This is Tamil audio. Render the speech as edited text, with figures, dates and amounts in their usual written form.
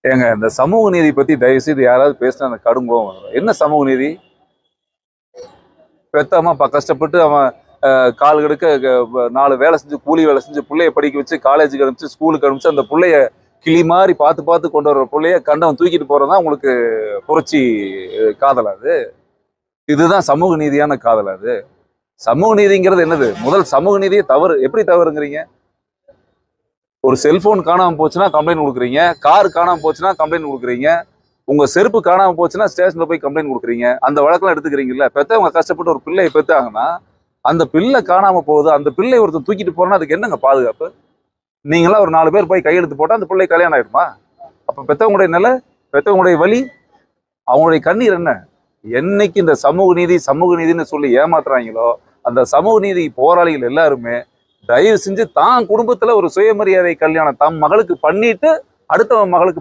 ஏங்க இந்த சமூக நீதி பத்தி தயவு செய்து யாராவது பேசினா அந்த கடும் கோவம் வரும். என்ன சமூக நீதி? பெத்தம்மா கஷ்டப்பட்டு அவன் கால் கெடுக்க 4 வேலை செஞ்சு கூலி வேலை செஞ்சு பிள்ளைய படிக்க வச்சு காலேஜுக்கு அனுப்பிச்சு ஸ்கூலுக்கு அனுப்பிச்சு அந்த பிள்ளைய கிளி மாதிரி பார்த்து பார்த்து கொண்டு வர பிள்ளைய கண்டவன் தூக்கிட்டு போறதுதான் உங்களுக்கு புரட்சி காதல். அது இதுதான் சமூக நீதியான காதல். அது சமூக நீதிங்கிறது என்னது? முதல் சமூக நீதியே தவறு. எப்படி தவறுங்கிறீங்க? ஒரு செல்போன் காணாம போச்சுன்னா கம்ப்ளைண்ட் கொடுக்குறீங்க, கார் காணாம போச்சுன்னா கம்ப்ளைண்ட் கொடுக்குறீங்க, உங்க செருப்பு காணாம போச்சுன்னா ஸ்டேஷன்ல போய் கம்ப்ளைண்ட் கொடுக்குறீங்க. அந்த வழக்கெல்லாம் எடுத்துக்கிறீங்கல்ல. பெத்தவங்க கஷ்டப்பட்டு ஒரு பிள்ளையை பெத்தாங்கன்னா அந்த பிள்ளை காணாம போகுது, அந்த பிள்ளை ஒருத்தர் தூக்கிட்டு போறோன்னா அதுக்கு என்னங்க பாதுகாப்பு? நீங்களாம் ஒரு 4 பேர் போய் கையெழுத்து போட்டா அந்த பிள்ளை கல்யாணம் ஆயிடுமா? அப்ப பெத்தவங்களுடைய நிலை, பெத்தவங்களுடைய வலி, அவங்களுடைய கண்ணீர் என்ன? என்னைக்கு இந்த சமூக நீதி சமூக நீதினு சொல்லி ஏமாத்துறாங்களோ அந்த சமூக நீதி போராளிகள் எல்லாருமே தயவு செஞ்சு தான் குடும்பத்துல ஒரு சுயமரியாதை கல்யாணம் தம் மகளுக்கு பண்ணிட்டு அடுத்தவன் மகளுக்கு